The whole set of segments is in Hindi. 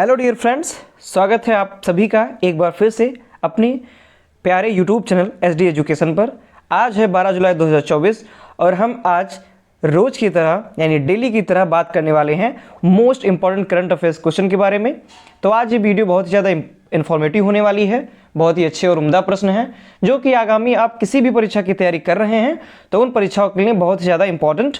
हेलो डियर फ्रेंड्स, स्वागत है आप सभी का एक बार फिर से अपने प्यारे यूट्यूब चैनल SD एजुकेशन पर। आज है 12 जुलाई 2024 और हम आज रोज़ की तरह यानी डेली की तरह बात करने वाले हैं most important current affairs question के बारे में। तो आज ये वीडियो बहुत ही ज़्यादा इन्फॉर्मेटिव होने वाली है। बहुत ही अच्छे और उम्दा प्रश्न हैं जो कि आगामी आप किसी भी परीक्षा की तैयारी कर रहे हैं तो उन परीक्षाओं के लिए बहुत ही ज़्यादा इंपॉर्टेंट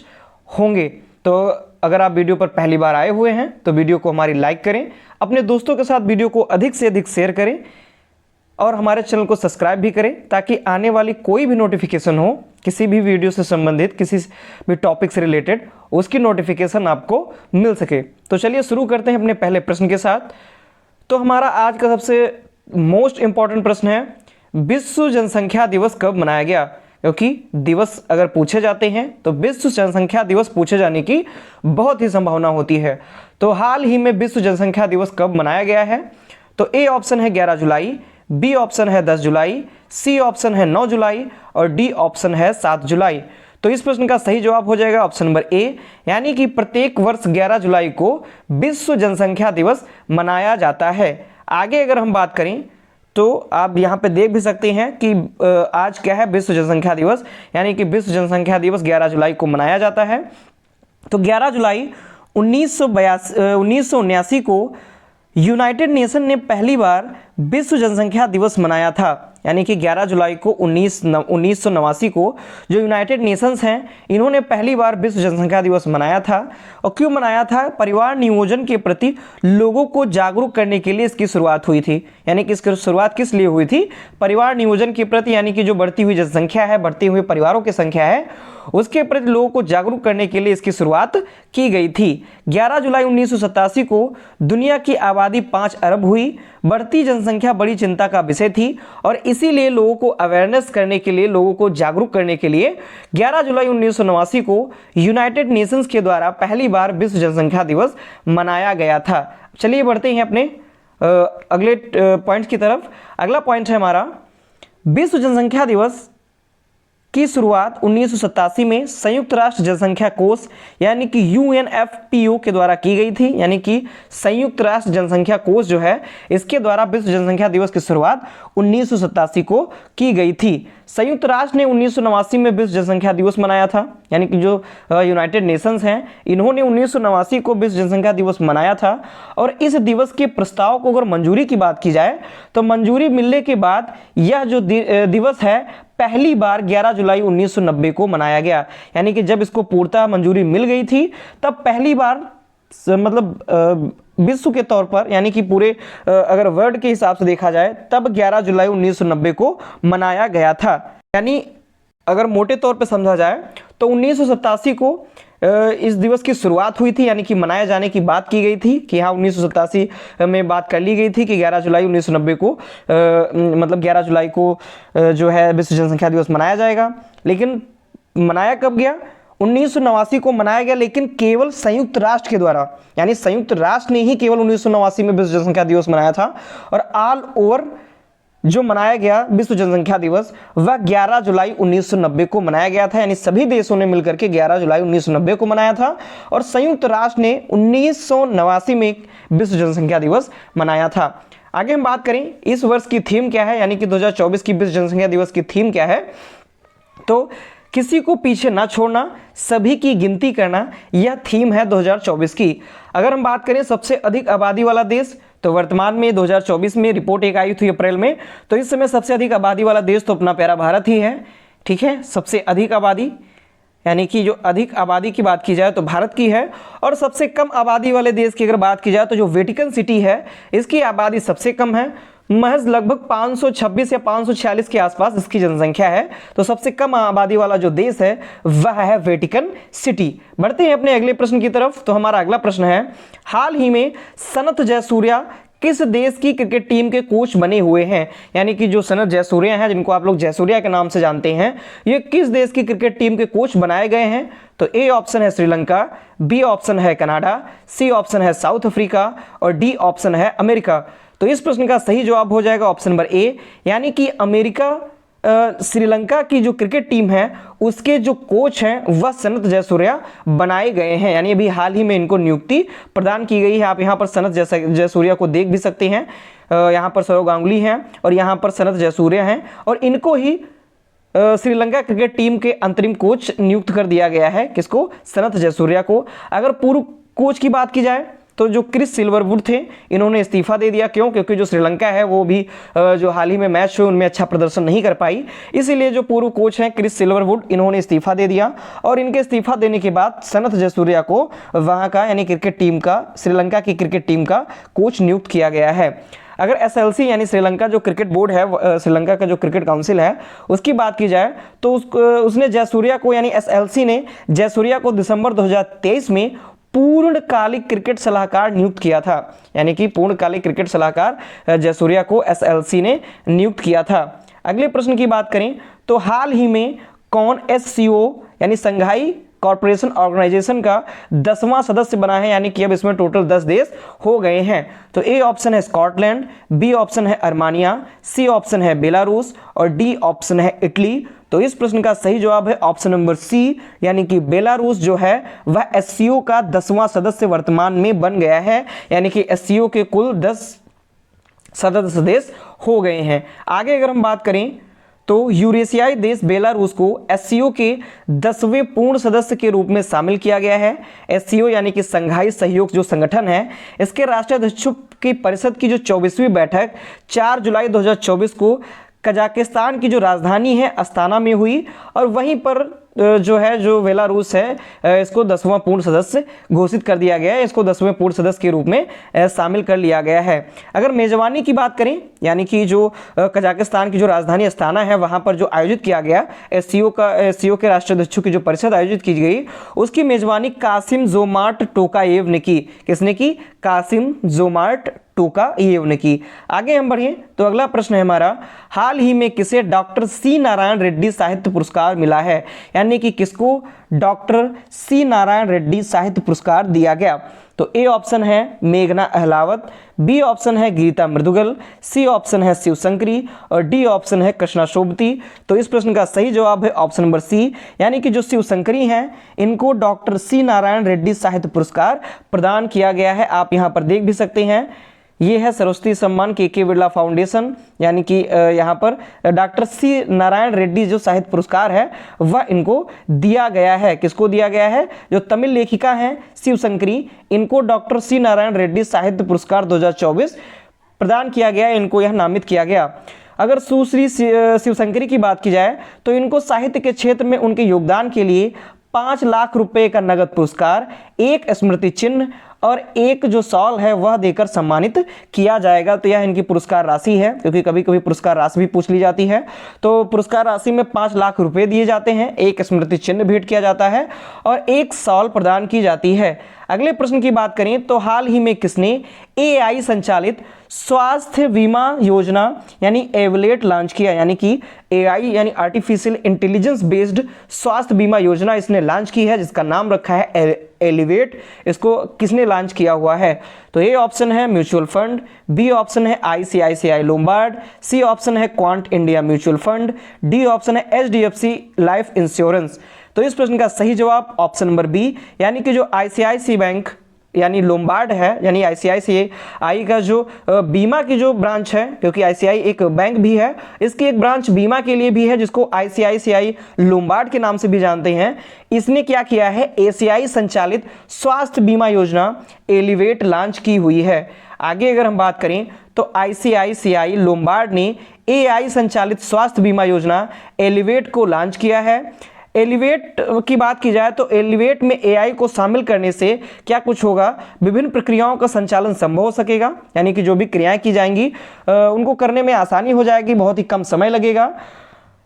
होंगे। तो अगर आप वीडियो पर पहली बार आए हुए हैं तो वीडियो को हमारी लाइक करें, अपने दोस्तों के साथ वीडियो को अधिक से अधिक शेयर करें और हमारे चैनल को सब्सक्राइब भी करें ताकि आने वाली कोई भी नोटिफिकेशन हो किसी भी वीडियो से संबंधित, किसी भी टॉपिक से रिलेटेड, उसकी नोटिफिकेशन आपको मिल सके। तो चलिए शुरू करते हैं अपने पहले प्रश्न के साथ। तो हमारा आज का सबसे मोस्ट इंपॉर्टेंट प्रश्न है, विश्व जनसंख्या दिवस कब मनाया गया? क्योंकि दिवस अगर पूछे जाते हैं तो विश्व जनसंख्या दिवस पूछे जाने की बहुत ही संभावना होती है। तो हाल ही में विश्व जनसंख्या दिवस कब मनाया गया है? तो ए ऑप्शन है 11 जुलाई, बी ऑप्शन है 10 जुलाई, सी ऑप्शन है 9 जुलाई और डी ऑप्शन है 7 जुलाई। तो इस प्रश्न का सही जवाब हो जाएगा ऑप्शन नंबर ए, यानी कि प्रत्येक वर्ष 11 जुलाई को विश्व जनसंख्या दिवस मनाया जाता है। आगे अगर हम बात करें तो आप यहाँ पे देख भी सकते हैं कि आज क्या है, विश्व जनसंख्या दिवस, यानी कि विश्व जनसंख्या दिवस 11 जुलाई को मनाया जाता है। तो 11 जुलाई 1979 को यूनाइटेड नेशन ने पहली बार विश्व जनसंख्या दिवस मनाया था। यानी कि 11 जुलाई को 1989 को जो यूनाइटेड नेशंस हैं इन्होंने पहली बार विश्व जनसंख्या दिवस मनाया था। और क्यों मनाया था? परिवार नियोजन के प्रति लोगों को जागरूक करने के लिए इसकी शुरुआत हुई थी। यानी कि इसकी शुरुआत किस लिए हुई थी? परिवार नियोजन के प्रति, यानी कि जो बढ़ती हुई जनसंख्या है, बढ़ती हुई परिवारों की संख्या है, उसके प्रति लोगों को जागरूक करने के लिए इसकी शुरुआत की गई थी। 11 जुलाई 1987 को दुनिया की आबादी 5 अरब हुई। बढ़ती जनसंख्या बड़ी चिंता का विषय थी और इसीलिए लोगों को अवेयरनेस करने के लिए, लोगों को जागरूक करने के लिए 11 जुलाई 1989 को यूनाइटेड नेशंस के द्वारा पहली बार विश्व जनसंख्या दिवस मनाया गया था। चलिए बढ़ते हैं अपने अगले पॉइंट की तरफ। अगला पॉइंट है हमारा, विश्व जनसंख्या दिवस की शुरुआत 1987 में संयुक्त राष्ट्र जनसंख्या कोष यानी कि UNFPO के द्वारा की गई थी। यानी कि संयुक्त राष्ट्र जनसंख्या कोष जो है इसके द्वारा विश्व जनसंख्या दिवस की शुरुआत 1987 को की गई थी। संयुक्त राष्ट्र ने 1989 में विश्व जनसंख्या दिवस मनाया था। यानी कि जो यूनाइटेड नेशंस हैं इन्होंने 1989 को विश्व जनसंख्या दिवस मनाया था। और इस दिवस के प्रस्ताव को अगर मंजूरी की बात की जाए तो मंजूरी मिलने के बाद यह जो दिवस है पहली बार 11 जुलाई 1990 को मनाया गया। यानी कि जब इसको पूर्णतः मंजूरी मिल गई थी तब पहली बार मतलब विश्व के तौर पर, यानी कि पूरे अगर वर्ल्ड के हिसाब से देखा जाए तब 11 जुलाई 1990 को मनाया गया था। यानी अगर मोटे तौर पर समझा जाए तो 1987 को इस दिवस की शुरुआत हुई थी, यानी कि मनाए जाने की बात की गई थी कि हाँ 1987 में बात कर ली गई थी कि 11 जुलाई 1990 को मतलब 11 जुलाई को जो है विश्व जनसंख्या दिवस मनाया जाएगा। लेकिन मनाया कब गया? 1989 को मनाया गया, लेकिन केवल संयुक्त राष्ट्र के द्वारा। यानी संयुक्त राष्ट्र ने ही केवल 1989 में विश्व जनसंख्या दिवस मनाया था और ऑल ओवर जो मनाया गया विश्व जनसंख्या दिवस वह 11 जुलाई 1990 को मनाया गया था। यानी सभी देशों ने मिलकर के 11 जुलाई 1990 को मनाया था और संयुक्त राष्ट्र ने 1989 में विश्व जनसंख्या दिवस मनाया था। आगे हम बात करें इस वर्ष की थीम क्या है, यानी कि 2024 की विश्व जनसंख्या दिवस की थीम क्या है? तो किसी को पीछे ना छोड़ना, सभी की गिनती करना, यह थीम है 2024 की। अगर हम बात करें सबसे अधिक आबादी वाला देश, तो वर्तमान में 2024 में रिपोर्ट एक आई थी अप्रैल में, तो इस समय सबसे अधिक आबादी वाला देश तो अपना प्यारा भारत ही है। ठीक है, सबसे अधिक आबादी, यानी कि जो अधिक आबादी की बात की जाए तो भारत की है। और सबसे कम आबादी वाले देश की अगर बात की जाए तो जो वेटिकन सिटी है इसकी आबादी सबसे कम है, महज लगभग 526 या 546 के आसपास इसकी जनसंख्या है। तो सबसे कम आबादी वाला जो देश है वह है वेटिकन सिटी। बढ़ते हैं अपने अगले प्रश्न की तरफ। तो हमारा अगला प्रश्न है, हाल ही में सनत जयसूर्या किस देश की क्रिकेट टीम के कोच बने हुए हैं? यानी कि जो सनत जयसूर्या हैं, जिनको आप लोग जयसूर्या के नाम से जानते हैं, ये किस देश की क्रिकेट टीम के कोच बनाए गए हैं? तो ए ऑप्शन है श्रीलंका, बी ऑप्शन है कनाडा, सी ऑप्शन है साउथ अफ्रीका और डी ऑप्शन है अमेरिका। तो इस प्रश्न का सही जवाब हो जाएगा ऑप्शन नंबर ए, यानी कि अमेरिका श्रीलंका की जो क्रिकेट टीम है उसके जो कोच हैं वह सनत जयसूर्या बनाए गए हैं, यानी अभी हाल ही में इनको नियुक्ति प्रदान की गई है। आप यहाँ पर सनत जयसूर्या को देख भी सकते हैं, यहाँ पर सौरव गांगुली हैं और यहाँ पर सनत जयसूर्या हैं, और इनको ही श्रीलंका क्रिकेट टीम के अंतरिम कोच नियुक्त कर दिया गया है। किसको? सनत जयसूर्या को। अगर पूर्व कोच की बात की जाए तो जो क्रिस सिल्वरवुड थे इन्होंने इस्तीफा दे दिया। क्यों? क्योंकि जो श्रीलंका है वो भी जो हाल ही में मैच हुए उनमें अच्छा प्रदर्शन नहीं कर पाई, इसीलिए जो पूर्व कोच हैं क्रिस सिल्वरवुड इन्होंने इस्तीफा दे दिया, और इनके इस्तीफा देने के बाद सनत जयसूर्या को वहाँ का यानी क्रिकेट टीम का, श्रीलंका की क्रिकेट टीम का कोच नियुक्त किया गया है। अगर SLC यानी श्रीलंका जो क्रिकेट बोर्ड है, श्रीलंका का जो क्रिकेट काउंसिल है, उसकी बात की जाए तो उसने जयसूर्या को यानी SLC ने जयसूर्या को दिसंबर 2023 में पूर्णकालिक क्रिकेट सलाहकार नियुक्त किया था, यानी कि पूर्णकालिक क्रिकेट सलाहकार जयसूर्या को SLC ने नियुक्त किया था। अगले प्रश्न की बात करें तो हाल ही में कौन SCO यानी संघाई कॉर्पोरेशन ऑर्गेनाइजेशन का 10वां सदस्य बना है, यानी कि अब इसमें टोटल 10 देश हो गए हैं। तो ए ऑप्शन है स्कॉटलैंड, बी ऑप्शन है अर्मानिया, सी ऑप्शन है बेलारूस और डी ऑप्शन है इटली। तो इस प्रश्न का सही जवाब है ऑप्शन नंबर सी, यानी कि बेलारूस जो है वह SCO का 10वां सदस्य वर्तमान में बन गया है, यानी कि SCO के कुल 10 सदस्य देश हो गए हैं। आगे अगर हम बात करें तो यूरेशियाई देश बेलारूस को SCO के 10वें पूर्ण सदस्य के रूप में शामिल किया गया है। SCO यानी कि संघाई सहयोग जो संगठन है, इसके राष्ट्राध्यक्षों की परिषद की जो 24वीं बैठक 4 जुलाई 2024 को कजाकिस्तान की जो राजधानी है अस्ताना में हुई, और वहीं पर जो बेलारूस है इसको 10वां पूर्ण सदस्य घोषित कर दिया गया है, इसको 10वें पूर्ण सदस्य के रूप में शामिल कर लिया गया है। अगर मेजबानी की बात करें, यानी कि जो कजाकिस्तान की जो राजधानी अस्ताना है वहां पर जो आयोजित किया गया SCO के राष्ट्राध्यक्षों की जो परिषद आयोजित की गई, उसकी मेजबानी कासिम जोमार्ट टोकायेव ने की। किसने की? कासिम जोमार्ट टोकायेव ने की। आगे हम बढ़े तो अगला प्रश्न है हमारा, हाल ही में किसे डॉक्टर सी नारायण रेड्डी साहित्य पुरस्कार मिला है, यानी कि किसको डॉक्टर सी नारायण रेड्डी साहित्य पुरस्कार दिया गया? तो ए ऑप्शन है मेघना अहलावत, बी ऑप्शन है गीता मृदुगल, सी ऑप्शन है शिवशंकरी और डी ऑप्शन है कृष्णा शोभती। तो इस प्रश्न का सही जवाब है ऑप्शन नंबर सी, यानी कि जो शिवशंकरी हैं इनको डॉक्टर सी नारायण रेड्डी साहित्य पुरस्कार प्रदान किया गया है। आप यहाँ पर देख भी सकते हैं, ये है सरस्वती सम्मान के बिरला फाउंडेशन, यानी कि यहाँ पर डॉक्टर सी नारायण रेड्डी जो साहित्य पुरस्कार है वह इनको दिया गया है। किसको दिया गया है? जो तमिल लेखिका हैं शिवशंकरी, इनको डॉक्टर सी नारायण रेड्डी साहित्य पुरस्कार 2024 प्रदान किया गया, इनको यह नामित किया गया। अगर सुश्री शिवशंकरी की बात की जाए तो इनको साहित्य के क्षेत्र में उनके योगदान के लिए 5 लाख रुपए का नगद पुरस्कार, एक स्मृति चिन्ह और एक जो शॉल है वह देकर सम्मानित किया जाएगा। तो यह इनकी पुरस्कार राशि है, क्योंकि कभी कभी पुरस्कार राशि भी पूछ ली जाती है। तो पुरस्कार राशि में 5 लाख रुपए दिए जाते हैं, एक स्मृति चिन्ह भेंट किया जाता है और एक शॉल प्रदान की जाती है। अगले प्रश्न की बात करें तो हाल ही में किसने AI संचालित स्वास्थ्य बीमा योजना यानी एवलेट लॉन्च किया, यानी कि AI यानी आर्टिफिशियल इंटेलिजेंस बेस्ड स्वास्थ्य बीमा योजना इसने लॉन्च की है, जिसका नाम रखा है एलिवेट। इसको किसने लॉन्च किया हुआ है? तो ए ऑप्शन है म्यूचुअल फंड, बी ऑप्शन है ICICI लोम्बार्ड, सी ऑप्शन है quant India mutual fund, D option है HDFC लाइफ इंश्योरेंस। तो इस प्रश्न का सही जवाब ऑप्शन नंबर बी, यानी कि जो ICICI बैंक यानी लोम्बार्ड है, यानी ICICI का जो बीमा की जो ब्रांच है, क्योंकि ICICI एक बैंक भी है, इसकी एक ब्रांच बीमा के लिए भी है जिसको ICICI लोम्बार्ड के नाम से भी जानते हैं। इसने क्या किया है? ACI संचालित स्वास्थ्य बीमा योजना एलिवेट लॉन्च की हुई है। आगे अगर हम बात करें तो ICICI लोम्बार्ड ने AI संचालित स्वास्थ्य बीमा योजना एलिवेट को लॉन्च किया है। एलिवेट की बात की जाए तो एलिवेट में AI को शामिल करने से क्या कुछ होगा? विभिन्न प्रक्रियाओं का संचालन संभव हो सकेगा, यानी कि जो भी क्रियाएं की जाएंगी उनको करने में आसानी हो जाएगी, बहुत ही कम समय लगेगा,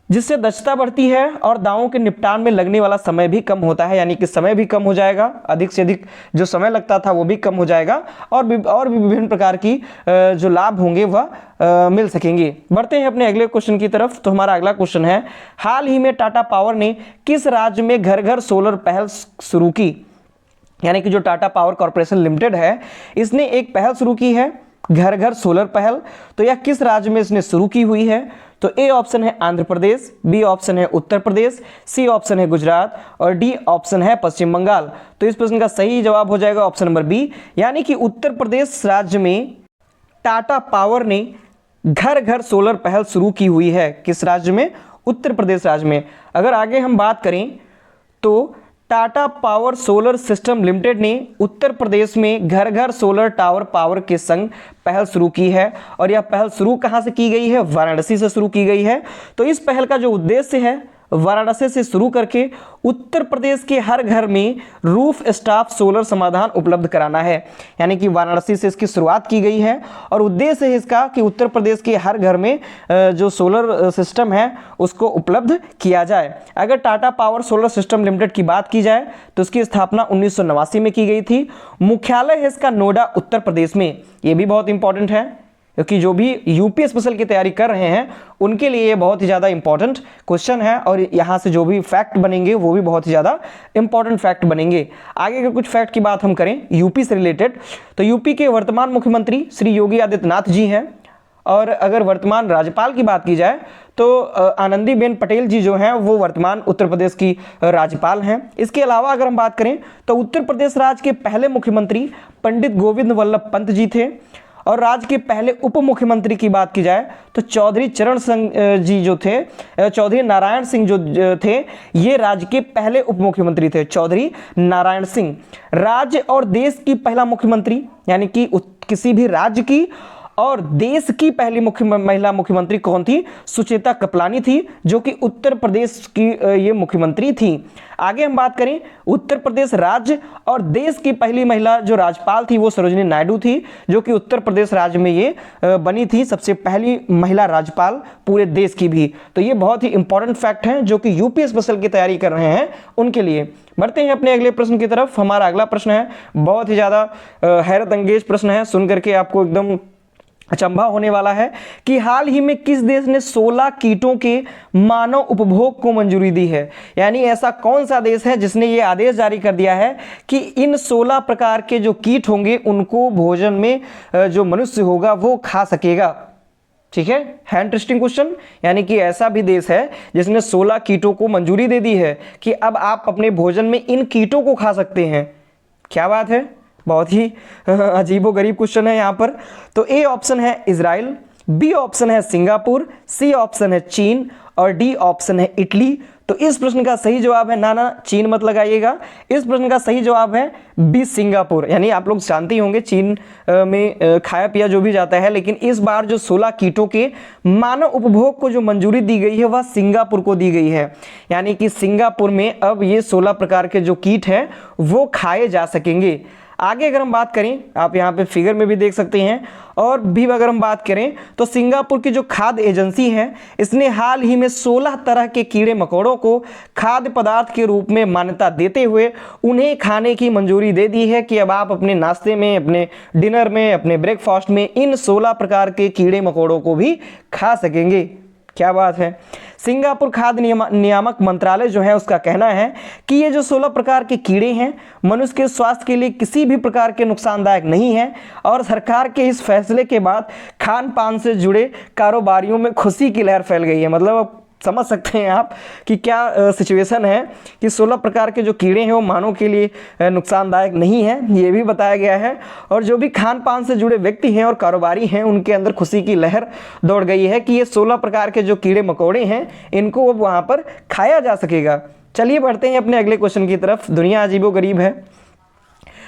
जिससे दक्षता बढ़ती है और दावों के निपटान में लगने वाला समय भी कम होता है, यानी कि समय भी कम हो जाएगा, अधिक से अधिक जो समय लगता था वो भी कम हो जाएगा और भी विभिन्न प्रकार की जो लाभ होंगे वह मिल सकेंगे। बढ़ते हैं अपने अगले क्वेश्चन की तरफ। तो हमारा अगला क्वेश्चन है, हाल ही में टाटा पावर ने किस राज्य में घर घर सोलर पहल शुरू की? यानी कि जो टाटा पावर कॉर्पोरेशन लिमिटेड है इसने एक पहल शुरू की है घर घर सोलर पहल, तो यह किस राज्य में इसने शुरू की हुई है? तो ए ऑप्शन है आंध्र प्रदेश, बी ऑप्शन है उत्तर प्रदेश, सी ऑप्शन है गुजरात और डी ऑप्शन है पश्चिम बंगाल। तो इस प्रश्न का सही जवाब हो जाएगा ऑप्शन नंबर बी, यानी कि उत्तर प्रदेश राज्य में टाटा पावर ने घर घर सोलर पहल शुरू की हुई है। किस राज्य में? उत्तर प्रदेश राज्य में। अगर आगे हम बात करें तो Tata power solar system limited ने उत्तर प्रदेश में घर घर सोलर टावर पावर के संग पहल शुरू की है, और यह पहल शुरू कहां से की गई है? वाराणसी से शुरू की गई है। तो इस पहल का जो उद्देश्य है, वाराणसी से शुरू करके उत्तर प्रदेश के हर घर में रूफ स्टॉप सोलर समाधान उपलब्ध कराना है, यानी कि वाराणसी से इसकी शुरुआत की गई है और उद्देश्य है इसका कि उत्तर प्रदेश के हर घर में जो सोलर सिस्टम है उसको उपलब्ध किया जाए। अगर Tata power solar system limited की बात की जाए तो इसकी स्थापना 1989 में की गई थी। मुख्यालय है इसका नोएडा उत्तर प्रदेश में। ये भी बहुत इंपॉर्टेंट है क्योंकि जो भी यूपी स्पेशल की तैयारी कर रहे हैं उनके लिए ये बहुत ही ज़्यादा इंपॉर्टेंट क्वेश्चन है, और यहाँ से जो भी फैक्ट बनेंगे वो भी बहुत ही ज़्यादा इंपॉर्टेंट फैक्ट बनेंगे। आगे के कुछ फैक्ट की बात हम करें यूपी से रिलेटेड, तो यूपी के वर्तमान मुख्यमंत्री श्री योगी आदित्यनाथ जी हैं, और अगर वर्तमान राज्यपाल की बात की जाए तो आनंदीबेन पटेल जी जो हैं वो वर्तमान उत्तर प्रदेश की राज्यपाल हैं। इसके अलावा अगर हम बात करें तो उत्तर प्रदेश राज्य के पहले मुख्यमंत्री पंडित गोविंद वल्लभ पंत जी थे, और राज्य के पहले उप मुख्यमंत्री की बात की जाए तो चौधरी चरण सिंह जी जो थे, चौधरी नारायण सिंह जो थे, ये राज्य के पहले उप मुख्यमंत्री थे, चौधरी नारायण सिंह। राज्य और देश की पहला मुख्यमंत्री, यानी कि किसी भी राज्य की और देश की पहली महिला मुख्यमंत्री कौन थी? सुचेता कृपलानी थी, जो कि उत्तर प्रदेश की ये मुख्यमंत्री थी। आगे हम बात करें उत्तर प्रदेश राज्य और देश की पहली महिला जो राज्यपाल थी वो सरोजिनी नायडू थी, जो कि उत्तर प्रदेश राज्य में ये बनी थी सबसे पहली महिला राज्यपाल पूरे देश की भी। तो ये बहुत ही इंपॉर्टेंट फैक्ट हैं जो कि यूपी स्पेशल की तैयारी कर रहे हैं उनके लिए। बढ़ते हैं अपने अगले प्रश्न की तरफ। हमारा अगला प्रश्न है बहुत ही ज़्यादा हैरत अंगेज प्रश्न है, सुन करके आपको एकदम अचंभा होने वाला है कि हाल ही में किस देश ने 16 कीटों के मानव उपभोग को मंजूरी दी है। यानी ऐसा कौन सा देश है जिसने ये आदेश जारी कर दिया है कि इन 16 प्रकार के जो कीट होंगे उनको भोजन में जो मनुष्य होगा वो खा सकेगा। ठीक है इंटरेस्टिंग क्वेश्चन। यानी कि ऐसा भी देश है जिसने 16 कीटों को मंजूरी दे दी है कि अब आप अपने भोजन में इन कीटों को खा सकते हैं। क्या बात है, बहुत ही अजीबोगरीब क्वेश्चन है यहाँ पर। तो ए ऑप्शन है इजराइल, बी ऑप्शन है सिंगापुर, सी ऑप्शन है चीन और डी ऑप्शन है इटली। तो इस प्रश्न का सही जवाब है ना चीन मत लगाइएगा, इस प्रश्न का सही जवाब है बी सिंगापुर। यानी आप लोग जानते ही होंगे चीन में खाया पिया जो भी जाता है, लेकिन इस बार जो 16 कीटों के मानव उपभोग को जो मंजूरी दी गई है वह सिंगापुर को दी गई है। यानी कि सिंगापुर में अब ये 16 प्रकार के जो कीट हैं वो खाए जा सकेंगे। आगे अगर हम बात करें, आप यहाँ पे फिगर में भी देख सकते हैं, और भी अगर हम बात करें तो सिंगापुर की जो खाद्य एजेंसी है इसने हाल ही में 16 तरह के कीड़े मकोड़ों को खाद्य पदार्थ के रूप में मान्यता देते हुए उन्हें खाने की मंजूरी दे दी है कि अब आप अपने नाश्ते में, अपने डिनर में, अपने ब्रेकफास्ट में इन 16 प्रकार के कीड़े मकोड़ों को भी खा सकेंगे। क्या बात है। सिंगापुर खाद्य नियामक मंत्रालय जो है उसका कहना है कि ये जो 16 प्रकार के कीड़े हैं मनुष्य के स्वास्थ्य के लिए किसी भी प्रकार के नुकसानदायक नहीं है, और सरकार के इस फैसले के बाद खान पान से जुड़े कारोबारियों में खुशी की लहर फैल गई है। मतलब समझ सकते हैं आप कि क्या सिचुएशन है कि 16 प्रकार के जो कीड़े हैं वो मानव के लिए नुकसानदायक नहीं है, ये भी बताया गया है। और जो भी खान पान से जुड़े व्यक्ति हैं और कारोबारी हैं उनके अंदर खुशी की लहर दौड़ गई है कि ये 16 प्रकार के जो कीड़े मकोड़े हैं इनको अब वहाँ पर खाया जा सकेगा। चलिए बढ़ते हैं अपने अगले क्वेश्चन की तरफ। दुनिया अजीबोगरीब है।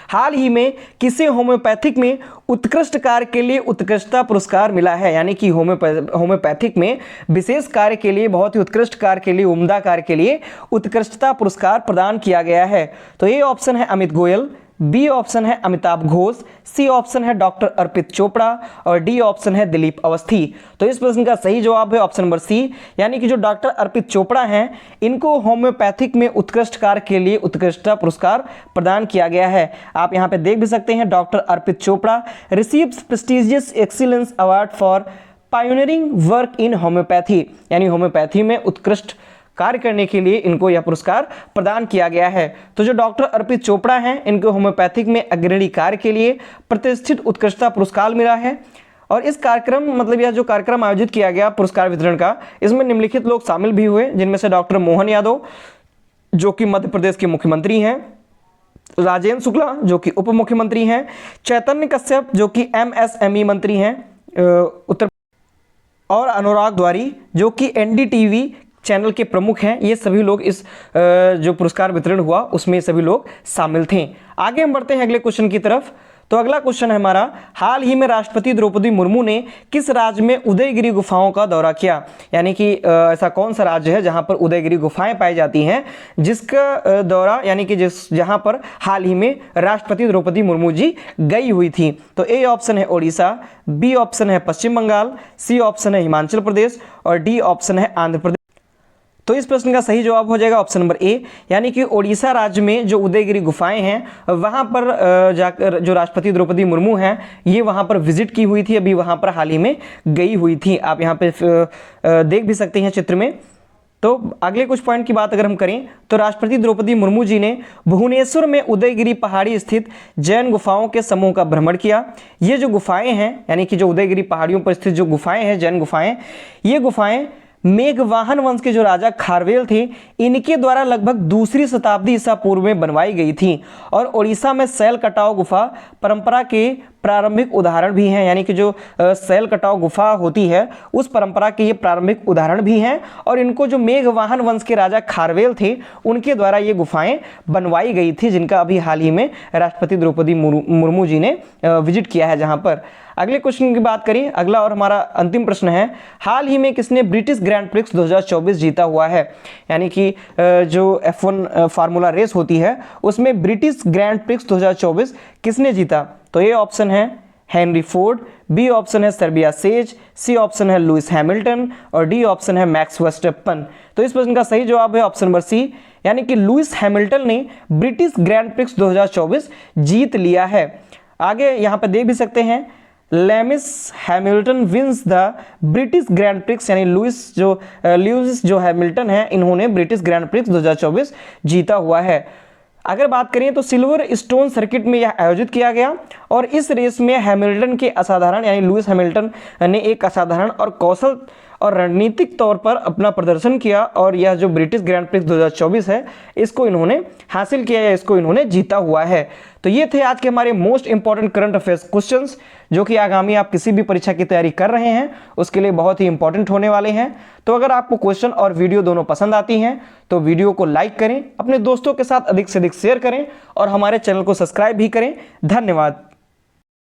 हाल ही में किसे होम्योपैथिक में उत्कृष्ट कार्य के लिए उत्कृष्टता पुरस्कार मिला है। यानी कि होम्योपैथिक में विशेष कार्य के लिए, बहुत ही उत्कृष्ट कार्य के लिए, उम्दा कार्य के लिए उत्कृष्टता पुरस्कार प्रदान किया गया है। तो ये ऑप्शन है अमित गोयल, बी ऑप्शन है अमिताभ घोष, सी ऑप्शन है डॉक्टर अर्पित चोपड़ा और डी ऑप्शन है दिलीप अवस्थी। तो इस प्रश्न का सही जवाब है ऑप्शन नंबर सी, यानी कि जो डॉक्टर अर्पित चोपड़ा हैं इनको होम्योपैथिक में उत्कृष्ट कार्य के लिए उत्कृष्टता पुरस्कार प्रदान किया गया है। आप यहाँ पे देख भी सकते हैं, doctor Arpit Chopra receives prestigious excellence award for pioneering work in homeopathy. यानी होम्योपैथी में उत्कृष्ट कार्य करने के लिए इनको यह पुरस्कार प्रदान किया गया है। तो जो डॉक्टर अर्पित चोपड़ा हैं, इनको होम्योपैथिक में अग्रणी कार्य के लिए प्रतिष्ठित उत्कृष्टता पुरस्कार मिला है। और इस कार्यक्रम मतलब यह जो कार्यक्रम आयोजित किया गया पुरस्कार वितरण का, इसमें निम्नलिखित लोग शामिल भी हुए, जिनमें से डॉक्टर मोहन यादव जो कि मध्य प्रदेश के मुख्यमंत्री हैं, राजेंद्र शुक्ला जो कि उप मुख्यमंत्री हैं, चैतन्य कश्यप जो कि MSME मंत्री हैं उत्तर, और अनुराग द्वारी जो कि NDTV चैनल के प्रमुख हैं। ये सभी लोग इस जो पुरस्कार वितरण हुआ उसमें सभी लोग शामिल थे। आगे हम बढ़ते हैं अगले क्वेश्चन की तरफ। तो अगला क्वेश्चन है हमारा, हाल ही में राष्ट्रपति द्रौपदी मुर्मू ने किस राज्य में उदयगिरी गुफाओं का दौरा किया? यानी कि ऐसा कौन सा राज्य है जहां पर उदयगिरी गुफाएं पाई जाती हैं, जिसका दौरा यानी कि जहां पर हाल ही में राष्ट्रपति द्रौपदी मुर्मू जी गई हुई थी? तो ए ऑप्शन है ओडिशा, बी ऑप्शन है पश्चिम बंगाल, सी ऑप्शन है हिमाचल प्रदेश और डी ऑप्शन है आंध्र प्रदेश। तो इस प्रश्न का सही जवाब हो जाएगा ऑप्शन नंबर ए, यानी कि ओडिशा राज्य में जो उदयगिरी गुफाएं हैं वहां पर जाकर जो राष्ट्रपति द्रौपदी मुर्मू हैं ये वहां पर विजिट की हुई थी, अभी वहां पर हाल ही में गई हुई थी। आप यहां पे देख भी सकते हैं चित्र में। तो अगले कुछ पॉइंट की बात अगर हम करें तो राष्ट्रपति द्रौपदी मुर्मू जी ने भुवनेश्वर में उदयगिरी पहाड़ी स्थित जैन गुफाओं के समूह का भ्रमण किया। ये जो गुफाएं हैं यानी कि जो उदयगिरी पहाड़ियों पर स्थित जो गुफाएं हैं जैन गुफाएं, ये गुफाएं मेघवाहन वंश के जो राजा खारवेल थे इनके द्वारा लगभग दूसरी शताब्दी ईसा पूर्व में बनवाई गई थी। और ओडिशा में शैल कटाव गुफा परंपरा के प्रारंभिक उदाहरण भी हैं, यानी कि जो शैल कटाव गुफा होती है उस परंपरा के ये प्रारंभिक उदाहरण भी हैं। और इनको जो मेघवाहन वंश के राजा खारवेल थे उनके द्वारा ये गुफाएं बनवाई गई थी, जिनका अभी हाल ही में राष्ट्रपति द्रौपदी मुर्मू जी ने विजिट किया है जहां पर। अगले क्वेश्चन की बात करें, अगला और हमारा अंतिम प्रश्न है, हाल ही में किसने ब्रिटिश ग्रैंड प्रिक्स 2024 जीता हुआ है? यानी कि जो F1 फार्मूला रेस होती है उसमें ब्रिटिश ग्रैंड प्रिक्स 2024 किसने जीता? तो ये ऑप्शन है हेनरी फोर्ड, बी ऑप्शन है सर्बिया सेज, सी ऑप्शन है लुइस हैमिल्टन और डी ऑप्शन है मैक्स वर्स्टेपन। तो इस प्रश्न का सही जवाब है ऑप्शन नंबर सी, यानी कि लुइस हैमिल्टन ने ब्रिटिश ग्रैंड प्रिक्स 2024 जीत लिया है। आगे यहाँ पे देख भी सकते हैं, Lewis Hamilton wins the British Grand Prix, यानी लुइस जो हैमिल्टन है इन्होंने ब्रिटिश ग्रैंड प्रिक्स 2024 जीता हुआ है। अगर बात करें तो सिल्वर स्टोन सर्किट में यह आयोजित किया गया और इस रेस में हैमिल्टन के असाधारण यानी लुइस हैमिल्टन ने एक असाधारण और कौशल और रणनीतिक तौर पर अपना प्रदर्शन किया और यह जो ब्रिटिश ग्रैंड प्रिक्स 2024 है इसको इन्होंने हासिल किया या इसको इन्होंने जीता हुआ है। तो ये थे आज के हमारे most important current affairs questions, जो कि आगामी आप किसी भी परीक्षा की तैयारी कर रहे हैं उसके लिए बहुत ही इंपॉर्टेंट होने वाले हैं। तो अगर आपको क्वेश्चन और वीडियो दोनों पसंद आती हैं तो वीडियो को लाइक करें, अपने दोस्तों के साथ अधिक से अधिक शेयर करें और हमारे चैनल को सब्सक्राइब भी करें। धन्यवाद।